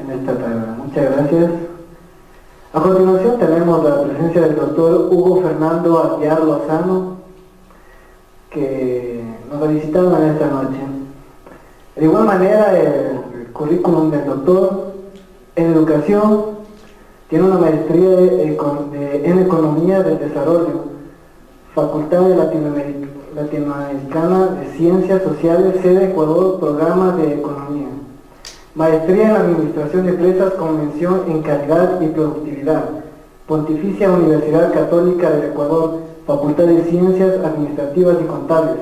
en esta tarde. Muchas gracias. A continuación tenemos la presencia del doctor Hugo Fernando Aguiar Lozano, que nos ha visitado en esta noche. De igual manera, el currículum del doctor en educación tiene una maestría en Economía del Desarrollo, Facultad de Latinoamericana de Ciencias Sociales, sede Ecuador, Programa de Economía. Maestría en Administración de Empresas con mención en Calidad y Productividad, Pontificia Universidad Católica del Ecuador, Facultad de Ciencias Administrativas y Contables.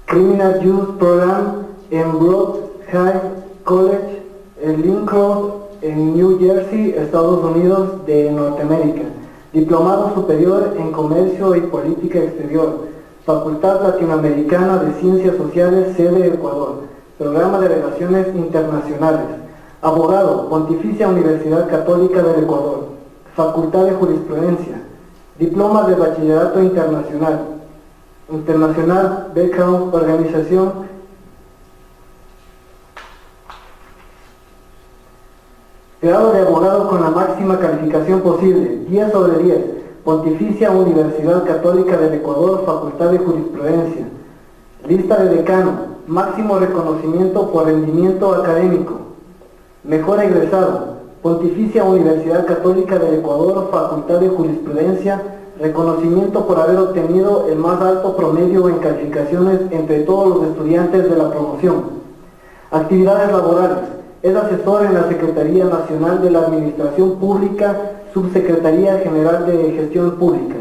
Criminal Justice Program en Brookside College en Lincoln, en New Jersey, Estados Unidos de Norteamérica. Diplomado Superior en Comercio y Política Exterior, Facultad Latinoamericana de Ciencias Sociales, sede Ecuador. Programa de Relaciones Internacionales. Abogado, Pontificia Universidad Católica del Ecuador. Facultad de Jurisprudencia. Diploma de Bachillerato Internacional. Background Organización. Grado de abogado con la máxima calificación posible, 10 sobre 10. Pontificia Universidad Católica del Ecuador, Facultad de Jurisprudencia. Lista de decano. Máximo reconocimiento por rendimiento académico. Mejor egresado. Pontificia Universidad Católica del Ecuador, Facultad de Jurisprudencia. Reconocimiento por haber obtenido el más alto promedio en calificaciones entre todos los estudiantes de la promoción. Actividades laborales. Es asesor en la Secretaría Nacional de la Administración Pública, Subsecretaría General de Gestión Pública.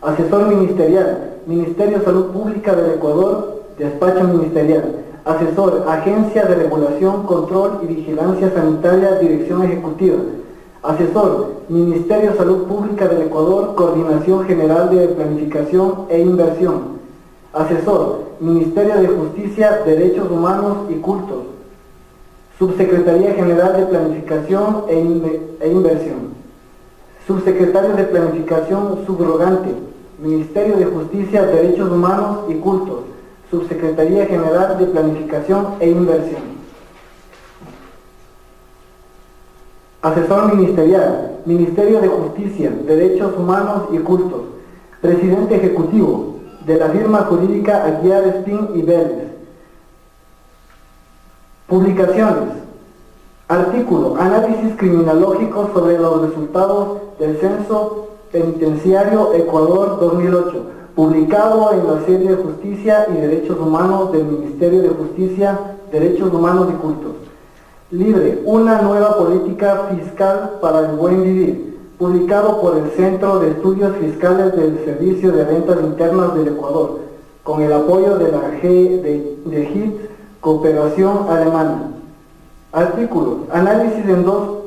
Asesor ministerial. Ministerio de Salud Pública del Ecuador, Despacho Ministerial. Asesor, Agencia de Regulación, Control y Vigilancia Sanitaria, Dirección Ejecutiva. Asesor, Ministerio de Salud Pública del Ecuador, Coordinación General de Planificación e Inversión. Asesor, Ministerio de Justicia, Derechos Humanos y Cultos. Subsecretaría General de Planificación e Inversión. Subsecretario de Planificación Subrogante, Ministerio de Justicia, Derechos Humanos y Cultos. Subsecretaría General de Planificación e Inversión. Asesor ministerial, Ministerio de Justicia, Derechos Humanos y Cultos. Presidente ejecutivo de la firma jurídica Aguiar, Espín y Vélez. Publicaciones. Artículo, análisis criminológico sobre los resultados del Censo Penitenciario Ecuador 2008, publicado en la serie Justicia y Derechos Humanos del Ministerio de Justicia, Derechos Humanos y Cultos. Libre, una nueva política fiscal para el buen vivir, publicado por el Centro de Estudios Fiscales del Servicio de Rentas Internas del Ecuador, con el apoyo de la HIT, Cooperación Alemana. Artículo, análisis en dos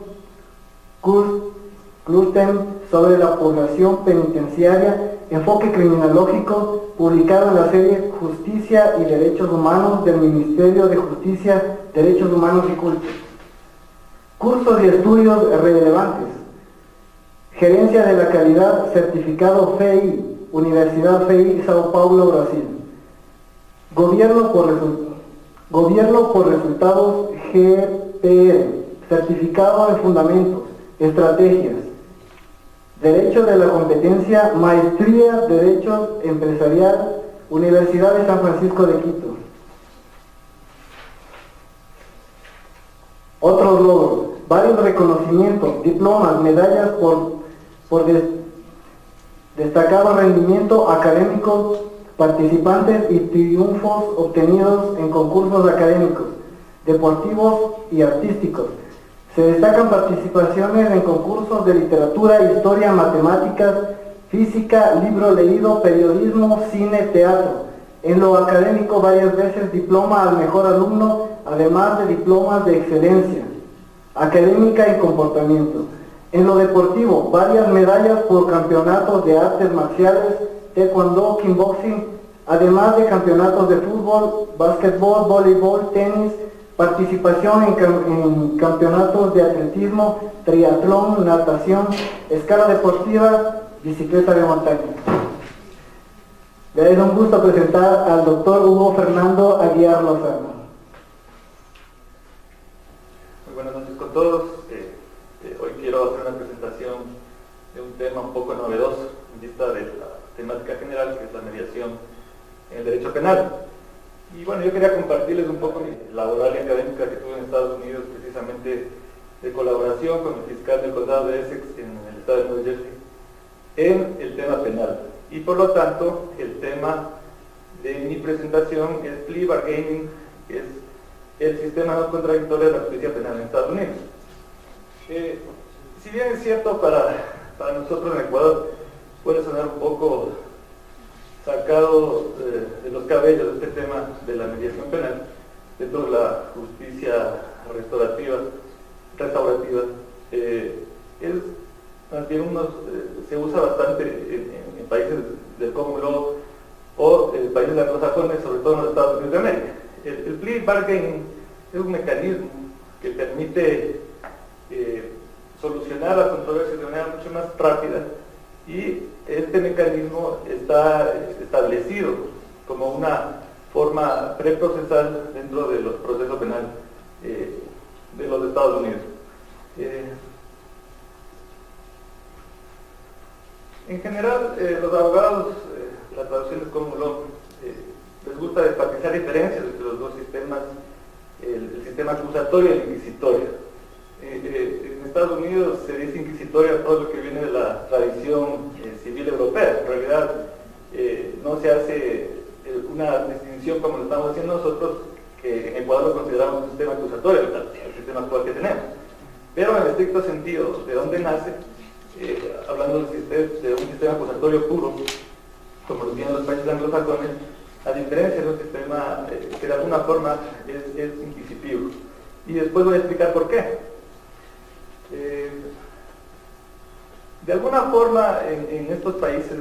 clústeres sobre la población penitenciaria, enfoque criminológico, publicado en la serie Justicia y Derechos Humanos del Ministerio de Justicia, Derechos Humanos y Cultos. Cursos y estudios relevantes. Gerencia de la Calidad, certificado FEI, Universidad FEI, Sao Paulo, Brasil. Gobierno por resultados, GPR, certificado en fundamentos, estrategias. Derecho de la competencia, maestría, Derecho Empresarial, Universidad de San Francisco de Quito. Otros logros, varios reconocimientos, diplomas, medallas por destacado rendimiento académico, participantes y triunfos obtenidos en concursos académicos, deportivos y artísticos. Se destacan participaciones en concursos de literatura, historia, matemáticas, física, libro leído, periodismo, cine, teatro. En lo académico, varias veces diploma al mejor alumno, además de diplomas de excelencia académica y comportamiento. En lo deportivo, varias medallas por campeonatos de artes marciales, taekwondo, kickboxing, además de campeonatos de fútbol, básquetbol, voleibol, tenis, participación en campeonatos de atletismo, triatlón, natación, escala deportiva, bicicleta de montaña. Le es un gusto presentar al doctor Hugo Fernando Aguiar Lozano. Muy buenas noches con todos. Hoy quiero hacer una presentación de un tema un poco novedoso en vista de la temática general, que es la mediación en el derecho penal. Y bueno, yo quería compartirles un poco mi laboral y académica que tuve en Estados Unidos, precisamente de colaboración con el fiscal del condado de Essex en el estado de Nueva Jersey en el tema penal. Y por lo tanto, el tema de mi presentación es plea bargaining, que es el sistema no contradictorio de la justicia penal en Estados Unidos. Si bien es cierto, para nosotros en Ecuador puede sonar un poco sacado de los cabellos este tema de la mediación penal dentro de la justicia restaurativa, es más bien se usa bastante en países del common law o en países anglosajones, sobre todo en los Estados Unidos de América. El plea bargaining es un mecanismo que permite solucionar las controversias de manera mucho más rápida, y este mecanismo está establecido como una forma preprocesal dentro de los procesos penales de los Estados Unidos. En general, los abogados, la traducción es common law, les gusta enfatizar diferencias entre los dos sistemas, el sistema acusatorio y el inquisitorio. En Estados Unidos se dice inquisitorio a todo lo que viene de la tradición civil europea. En realidad no se hace una distinción como lo estamos haciendo nosotros, que en Ecuador lo consideramos un sistema acusatorio, el sistema actual que tenemos. Pero en el estricto sentido, ¿de dónde nace? Hablando de un sistema acusatorio puro, como lo tienen los países anglosajones, a diferencia de un sistema que de alguna forma es inquisitivo. Y después voy a explicar por qué. De alguna forma, en estos países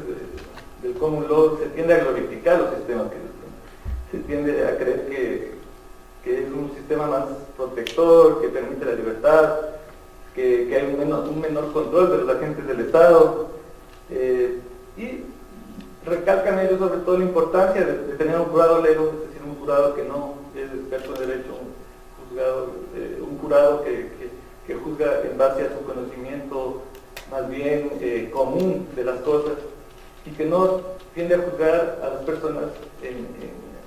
del common law se tiende a glorificar los sistemas que se tiende a creer que es un sistema más protector, que permite la libertad, que hay un menor control de los agentes del Estado, y recalcan ellos sobre todo la importancia de tener un jurado lego, es decir, un jurado que no es experto en derecho, un jurado que juzga en base a su conocimiento más bien común de las cosas, y que no tiende a juzgar a las personas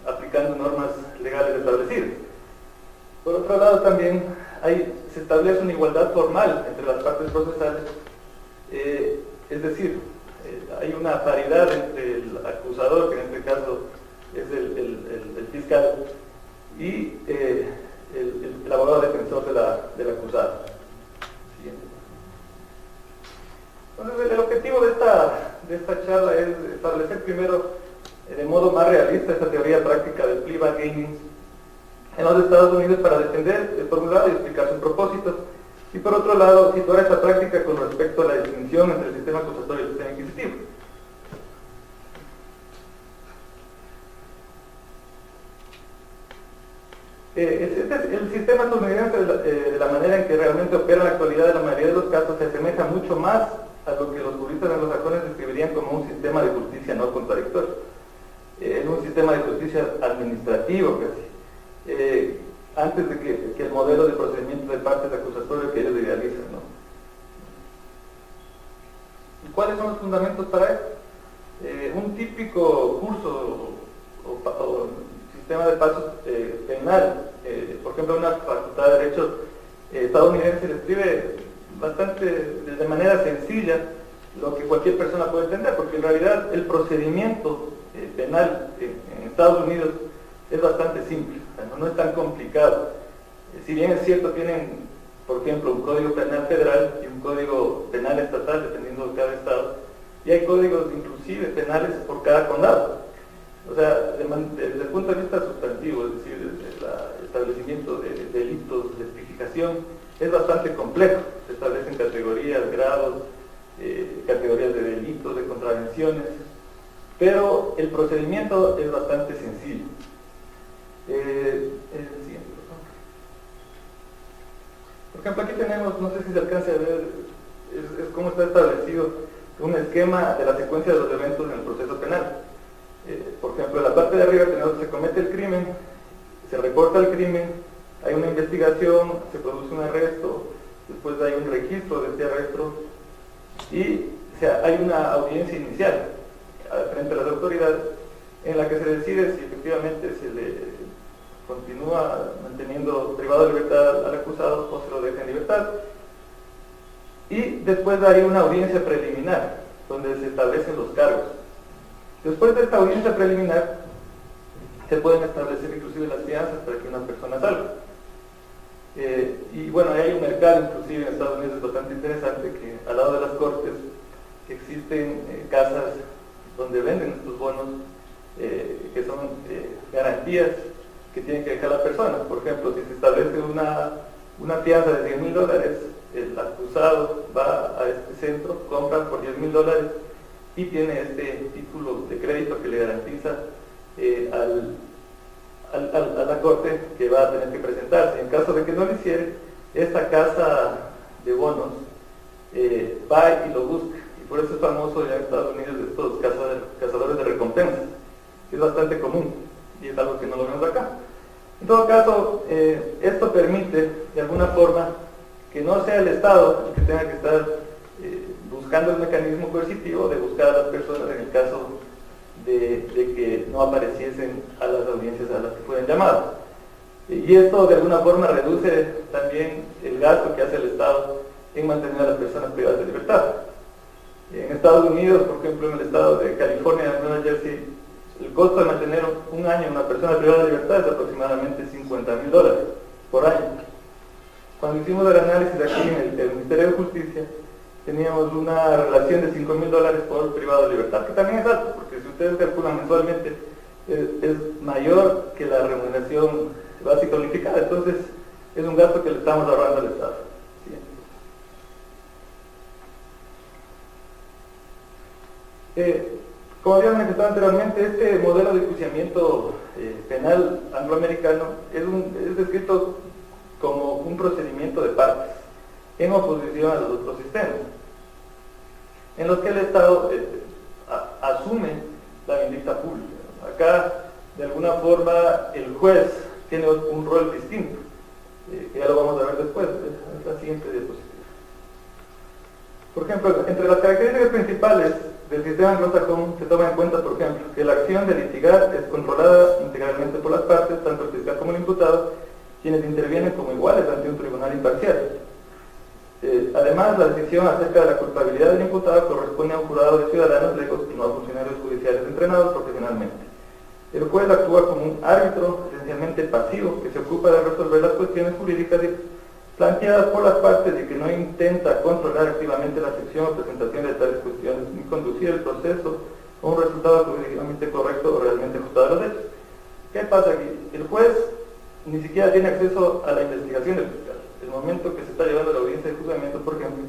aplicando normas legales establecidas. Por otro lado, también se establece una igualdad formal entre las partes procesales, es decir, hay una paridad entre el acusador, que en este caso es el fiscal, y el abogado defensor del acusado. Siguiente. Entonces, el objetivo de esta charla es establecer primero, de modo más realista, esta teoría práctica del plea bargaining en los Estados Unidos para defender, por un lado, y explicar sus propósitos, y por otro lado, situar esta práctica con respecto a la distinción entre el sistema acusatorio y el sistema inquisitivo. El sistema estadounidense, de la manera en que realmente opera en la actualidad, en la mayoría de los casos, se asemeja mucho más a lo que los juristas anglosajones describirían como un sistema de justicia no contradictorio. Es un sistema de justicia administrativo casi, antes de que el modelo de procedimiento de partes acusatorio que ellos idealizan, ¿no? ¿Y cuáles son los fundamentos para esto? Un típico curso o sistema de pasos penal, por ejemplo, una facultad de Derecho estadounidense describe de manera sencilla lo que cualquier persona puede entender, porque en realidad el procedimiento penal en Estados Unidos es bastante simple, o sea, no es tan complicado. Si bien es cierto, tienen, por ejemplo, un código penal federal y un código penal estatal, dependiendo de cada estado, y hay códigos inclusive penales por cada condado. O sea, desde el punto de vista sustantivo, es decir, el establecimiento de delitos, de tipificación, es bastante complejo. Se establecen categorías, grados, categorías de delitos, de contravenciones, pero el procedimiento es bastante sencillo. Por ejemplo, aquí tenemos, no sé si se alcanza a ver, es cómo está establecido un esquema de la secuencia de los eventos en el proceso penal. Por ejemplo, en la parte de arriba tenemos que se comete el crimen, se reporta el crimen, hay una investigación, se produce un arresto, después hay un registro de este arresto y hay una audiencia inicial frente a las autoridades en la que se decide si efectivamente se le continúa manteniendo privado de libertad al acusado o se lo deja en libertad. Y después hay una audiencia preliminar donde se establecen los cargos. Después de esta audiencia preliminar se pueden establecer inclusive las fianzas para que una persona salga. Y bueno, hay un mercado inclusive en Estados Unidos bastante interesante, que al lado de las cortes existen casas donde venden estos bonos que son garantías que tiene que dejar la persona. Por ejemplo, si se establece una fianza de $10,000, el acusado va a este centro, compra por $10,000 y tiene este título de crédito que le garantiza a la corte que va a tener que presentarse. En caso de que no lo hiciere, esta casa de bonos va y lo busca, y por eso es famoso ya en Estados Unidos estos cazadores de recompensas, que es bastante común y es algo que no lo vemos acá. En todo caso, esto permite de alguna forma que no sea el Estado el que tenga que estar buscando el mecanismo coercitivo de buscar a las personas en el caso de que no apareciesen a las audiencias a las que fueran llamadas. Y esto de alguna forma reduce también el gasto que hace el Estado en mantener a las personas privadas de libertad. En Estados Unidos, por ejemplo, en el estado de California, en Nueva Jersey, el costo de mantener un año a una persona privada de libertad es aproximadamente $50,000 por año. Cuando hicimos el análisis aquí en el Ministerio de Justicia, teníamos una relación de $5,000 por privado de libertad, que también es alto, porque si ustedes calculan mensualmente, es mayor que la remuneración básica unificada, entonces es un gasto que le estamos ahorrando al Estado. Como había manifestado anteriormente, este modelo de enjuiciamiento penal angloamericano es descrito como un procedimiento de partes en oposición a los otros sistemas, en los que el Estado asume la vindicta pública. Acá, de alguna forma, el juez tiene un rol distinto, que ya lo vamos a ver después, es la siguiente diapositiva. Por ejemplo, entre las características principales del sistema anglosajón se toma en cuenta, por ejemplo, que la acción de litigar es controlada integralmente por las partes, tanto el fiscal como el imputado, quienes intervienen como iguales ante un tribunal imparcial. Además, la decisión acerca de la culpabilidad del imputado corresponde a un jurado de ciudadanos legos y no a funcionarios judiciales entrenados profesionalmente. El juez actúa como un árbitro esencialmente pasivo que se ocupa de resolver las cuestiones jurídicas planteadas por las partes y que no intenta controlar activamente la sección o presentación de tales cuestiones ni conducir el proceso a un resultado jurídicamente correcto o realmente ajustado a los hechos. ¿Qué pasa aquí? El juez ni siquiera tiene acceso a la investigación del fiscal. El momento que se está llevando la audiencia de juzgamiento, por ejemplo,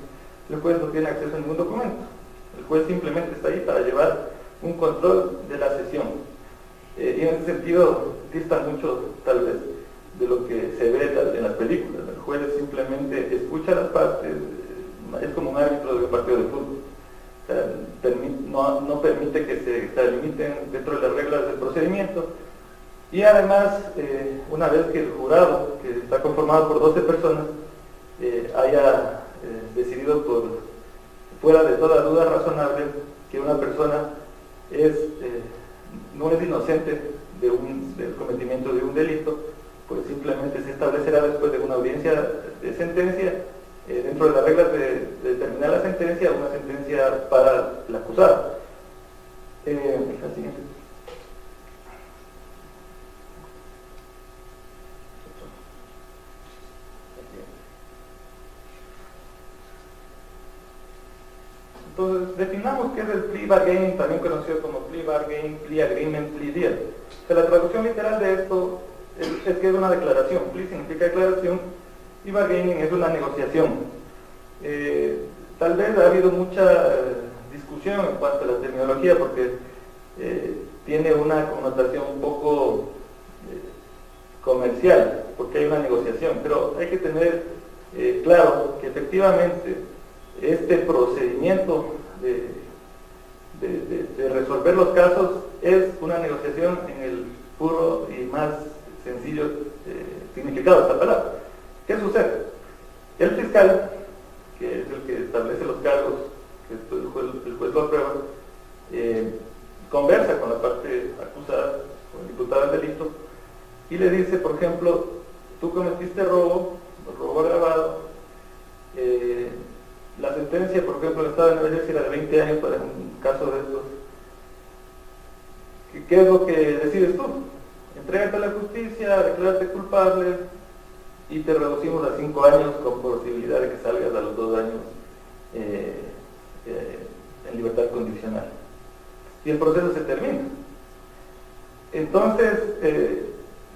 el juez no tiene acceso a ningún documento. El juez simplemente está ahí para llevar un control de la sesión. Y en ese sentido dista mucho, tal vez, de lo que se ve en las películas. El juez simplemente escucha a las partes, es como un árbitro de un partido de fútbol. O sea, no permite que se limiten dentro de las reglas del procedimiento. Y además, una vez que el jurado, que está conformado por 12 personas, haya decidido fuera de toda duda razonable que una persona no es inocente del cometimiento de un delito, pues simplemente se establecerá después de una audiencia de sentencia, dentro de las reglas de determinar la sentencia, una sentencia para el acusado. La siguiente. Entonces, definamos qué es el plea bargaining, también conocido como plea bargaining, plea agreement, plea deal. O sea, la traducción literal de esto es que es una declaración. Plea significa declaración y bargaining es una negociación. Tal vez ha habido mucha discusión en cuanto a la terminología porque tiene una connotación un poco comercial, porque hay una negociación, pero hay que tener claro que efectivamente este procedimiento de resolver los casos es una negociación en el puro y más sencillo significado de esta palabra. ¿Qué sucede? El fiscal, que es el que establece los cargos, que el juez lo aprueba, conversa con la parte acusada, con el imputado del delito, y le dice, por ejemplo, tú cometiste robo agravado, la sentencia, por ejemplo, en el estado de Nueva Jersey era de 20 años para un caso de estos. ¿Qué es lo que decides tú? Entrégate a la justicia, declárate culpable y te reducimos a 5 años con posibilidad de que salgas a los 2 años en libertad condicional. Y el proceso se termina. Entonces,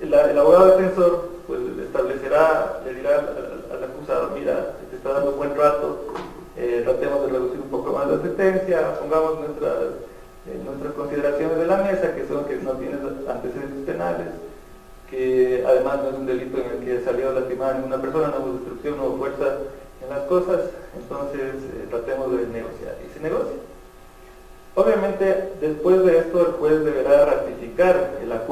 el abogado defensor pues establecerá, le dirá al acusado, mira, te está dando buen trato, tratemos de reducir un poco más la sentencia, pongamos nuestras consideraciones de la mesa, que son que no tienes antecedentes penales, que además no es un delito en el que salió lastimada a ninguna persona, no hubo destrucción, no hubo fuerza en las cosas, entonces tratemos de negociar. Y se negocia. Obviamente, después de esto, el juez deberá ratificar el acuerdo.